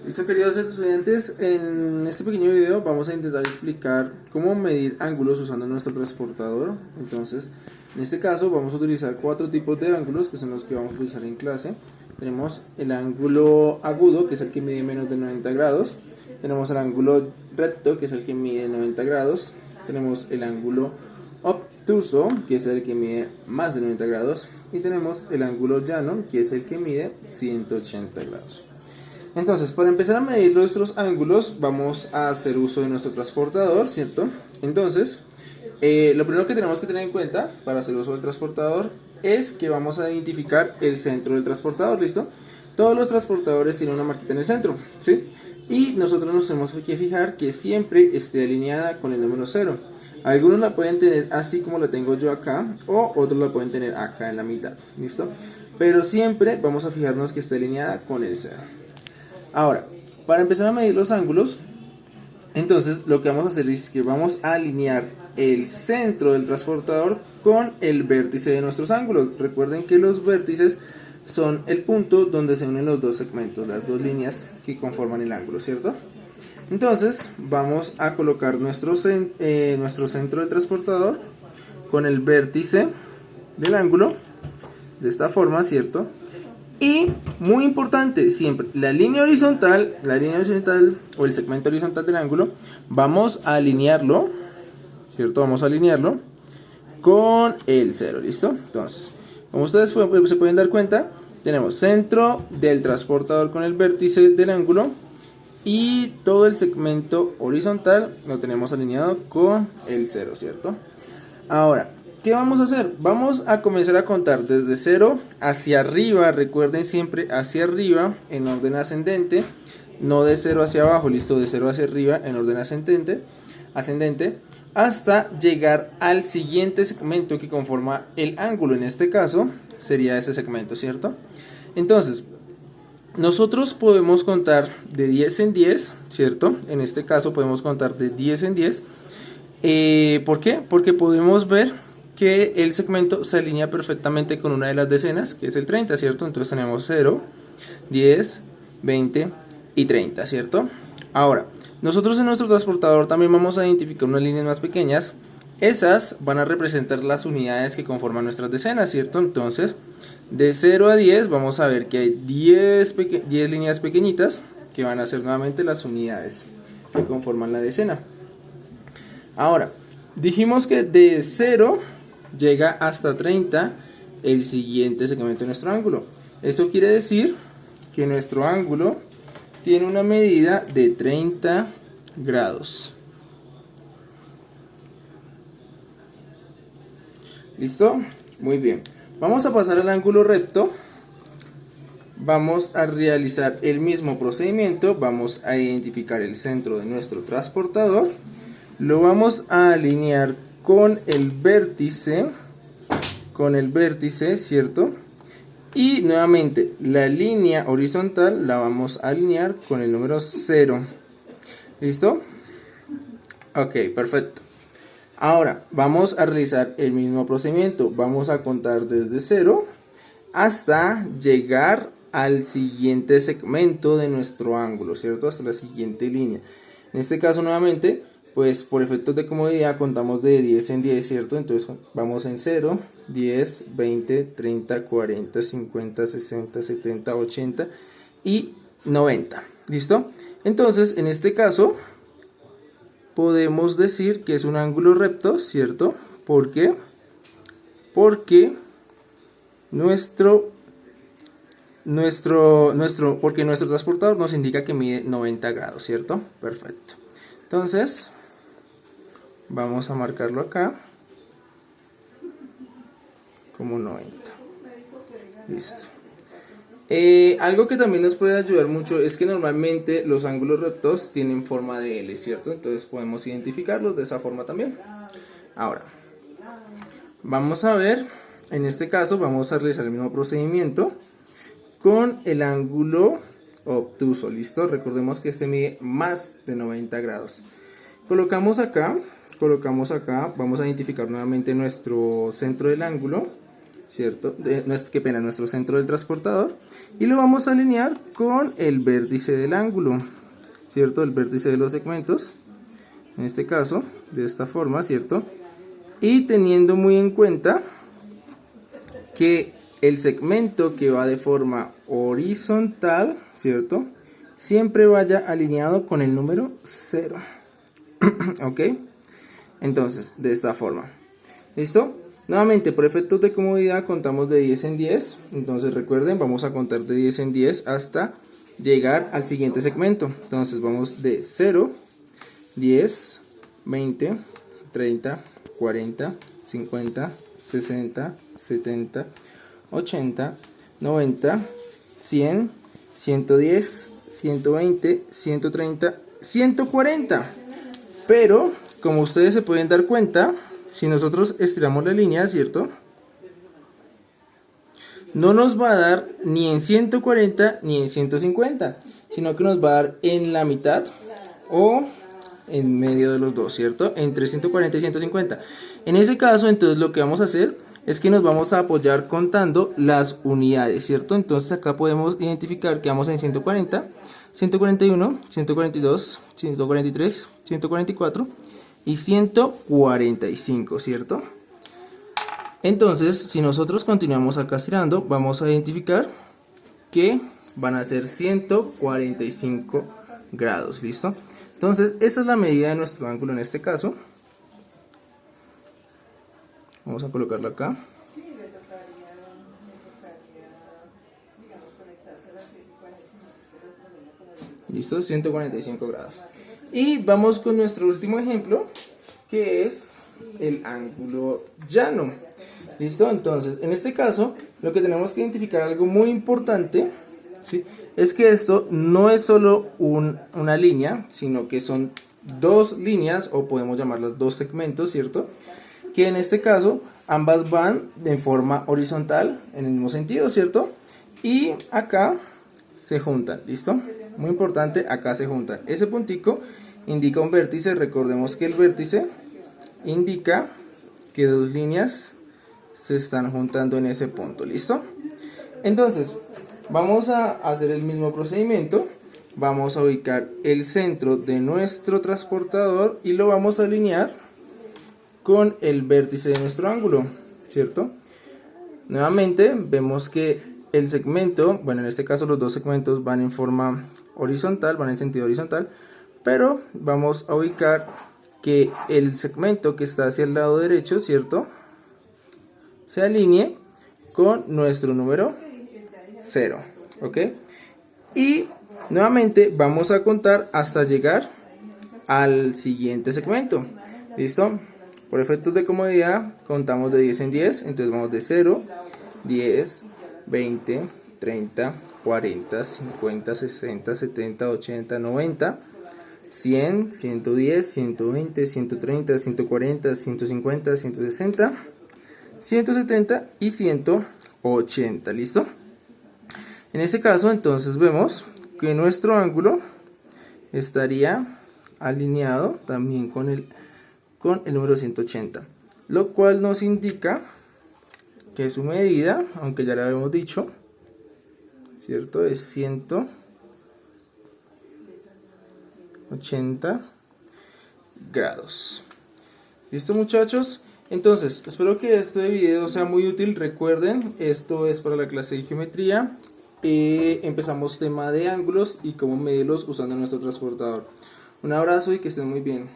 Listo, queridos estudiantes, en este pequeño video vamos a intentar explicar cómo medir ángulos usando nuestro transportador. Entonces, en este caso vamos a utilizar cuatro tipos de ángulos que son los que vamos a utilizar en clase. Tenemos el ángulo agudo, que es el que mide menos de 90 grados. Tenemos el ángulo recto, que es el que mide 90 grados. Tenemos el ángulo obtuso, que es el que mide más de 90 grados. Y tenemos el ángulo llano, que es el que mide 180 grados. Entonces, para empezar a medir nuestros ángulos, vamos a hacer uso de nuestro transportador, ¿cierto? Entonces, lo primero que tenemos que tener en cuenta para hacer uso del transportador es que vamos a identificar el centro del transportador, ¿listo? Todos los transportadores tienen una marquita en el centro, ¿sí? Y nosotros nos tenemos que fijar que siempre esté alineada con el número 0. Algunos la pueden tener así como la tengo yo acá, o otros la pueden tener acá en la mitad, ¿listo? Pero siempre vamos a fijarnos que esté alineada con el 0. Ahora, para empezar a medir los ángulos, entonces lo que vamos a hacer es que vamos a alinear el centro del transportador con el vértice de nuestros ángulos. Recuerden que los vértices son el punto donde se unen los dos segmentos, las dos líneas que conforman el ángulo, ¿cierto? Entonces vamos a colocar nuestro centro del transportador con el vértice del ángulo, de esta forma, ¿cierto? Y muy importante, siempre la línea horizontal o el segmento horizontal del ángulo, vamos a alinearlo, ¿cierto? Vamos a alinearlo con el 0, ¿listo? Entonces, como ustedes se pueden dar cuenta, tenemos centro del transportador con el vértice del ángulo y todo el segmento horizontal lo tenemos alineado con el 0, ¿cierto? Ahora, ¿qué vamos a hacer? Vamos a comenzar a contar desde 0 hacia arriba. Recuerden siempre hacia arriba en orden ascendente, no de 0 hacia abajo, listo, de 0 hacia arriba en orden ascendente, hasta llegar al siguiente segmento que conforma el ángulo. En este caso sería ese segmento, ¿cierto? Entonces, nosotros podemos contar de 10 en 10, ¿cierto? En este caso podemos contar de 10 en 10. ¿Por qué? Porque podemos ver que el segmento se alinea perfectamente con una de las decenas, que es el 30, ¿cierto? Entonces tenemos 0, 10, 20 y 30, ¿cierto? Ahora, nosotros en nuestro transportador también vamos a identificar unas líneas más pequeñas. Esas van a representar las unidades que conforman nuestras decenas, ¿cierto? Entonces, de 0 a 10 vamos a ver que hay 10 líneas pequeñitas que van a ser nuevamente las unidades que conforman la decena. Ahora, dijimos que de 0 llega hasta 30 el siguiente segmento de nuestro ángulo. Esto quiere decir que nuestro ángulo tiene una medida de 30 grados. ¿Listo? Muy bien. Vamos a pasar al ángulo recto. Vamos a realizar el mismo procedimiento. Vamos a identificar el centro de nuestro transportador. Lo vamos a alinear con el vértice, ¿cierto? Y nuevamente la línea horizontal la vamos a alinear con el número 0. ¿Listo? Ok, perfecto. Ahora vamos a realizar el mismo procedimiento. Vamos a contar desde 0 hasta llegar al siguiente segmento de nuestro ángulo, ¿cierto? Hasta la siguiente línea. En este caso nuevamente, pues por efectos de comodidad contamos de 10 en 10, ¿cierto? Entonces vamos en 0, 10, 20, 30, 40, 50, 60, 70, 80 y 90. ¿Listo? Entonces, en este caso, podemos decir que es un ángulo recto, ¿cierto? ¿Por qué? Porque nuestro transportador nos indica que mide 90 grados, ¿cierto? Perfecto. Entonces, vamos a marcarlo acá como 90. Listo. Algo que también nos puede ayudar mucho es que normalmente los ángulos rectos tienen forma de L, ¿cierto? Entonces podemos identificarlos de esa forma también. Ahora, vamos a ver, en este caso vamos a realizar el mismo procedimiento con el ángulo obtuso, ¿listo? Recordemos que este mide más de 90 grados. Colocamos acá, vamos a identificar nuevamente nuestro centro del ángulo ¿cierto? Qué pena, nuestro centro del transportador, y lo vamos a alinear con el vértice del ángulo, ¿cierto? El vértice de los segmentos, en este caso, de esta forma, ¿cierto? Y teniendo muy en cuenta que el segmento que va de forma horizontal, ¿cierto? Siempre vaya alineado con el número 0. ¿Ok? Entonces, de esta forma. ¿Listo? Nuevamente, por efectos de comodidad, contamos de 10 en 10. Entonces, recuerden, vamos a contar de 10 en 10 hasta llegar al siguiente segmento. Entonces, vamos de 0, 10, 20, 30, 40, 50, 60, 70, 80, 90, 100, 110, 120, 130, 140. Pero, como ustedes se pueden dar cuenta, si nosotros estiramos la línea, ¿cierto? No nos va a dar ni en 140 ni en 150, sino que nos va a dar en la mitad o en medio de los dos, ¿cierto? Entre 140 y 150. En ese caso, entonces lo que vamos a hacer es que nos vamos a apoyar contando las unidades, ¿cierto? Entonces acá podemos identificar que vamos en 140, 141, 142, 143, 144 y 145, ¿cierto? Entonces, si nosotros continuamos acá estirando, vamos a identificar que van a ser 145 grados, ¿listo? Entonces, esta es la medida de nuestro ángulo en este caso. Vamos a colocarlo acá. Listo, 145 grados. Y vamos con nuestro último ejemplo, que es el ángulo llano. ¿Listo? Entonces, en este caso, lo que tenemos que identificar algo muy importante, ¿sí? Es que esto no es solo una línea, sino que son dos líneas, o podemos llamarlas dos segmentos, ¿cierto? Que en este caso, ambas van de forma horizontal, en el mismo sentido, ¿cierto? Y acá se juntan, ¿listo? Muy importante, acá se juntan. Ese puntico indica un vértice. Recordemos que el vértice indica que dos líneas se están juntando en ese punto, ¿listo? Entonces, vamos a hacer el mismo procedimiento. Vamos a ubicar el centro de nuestro transportador y lo vamos a alinear con el vértice de nuestro ángulo, ¿cierto? Nuevamente, vemos que el segmento, bueno, en este caso los dos segmentos van en forma horizontal, van en sentido horizontal, pero vamos a ubicar que el segmento que está hacia el lado derecho, ¿cierto?, se alinee con nuestro número 0, ¿ok? Y nuevamente vamos a contar hasta llegar al siguiente segmento, ¿listo? Por efectos de comodidad contamos de 10 en 10, entonces vamos de 0, 10, 20, 30, 40, 50, 60, 70, 80, 90, 100, 110, 120, 130, 140, 150, 160, 170 y 180, ¿listo? En este caso, entonces vemos que nuestro ángulo estaría alineado también con el número 180, lo cual nos indica que su medida, aunque ya lo habíamos dicho, ¿cierto?, es 180 grados. ¿Listo, muchachos? Entonces, espero que este video sea muy útil. Recuerden, esto es para la clase de geometría. Empezamos tema de ángulos y cómo medirlos usando nuestro transportador. Un abrazo y que estén muy bien.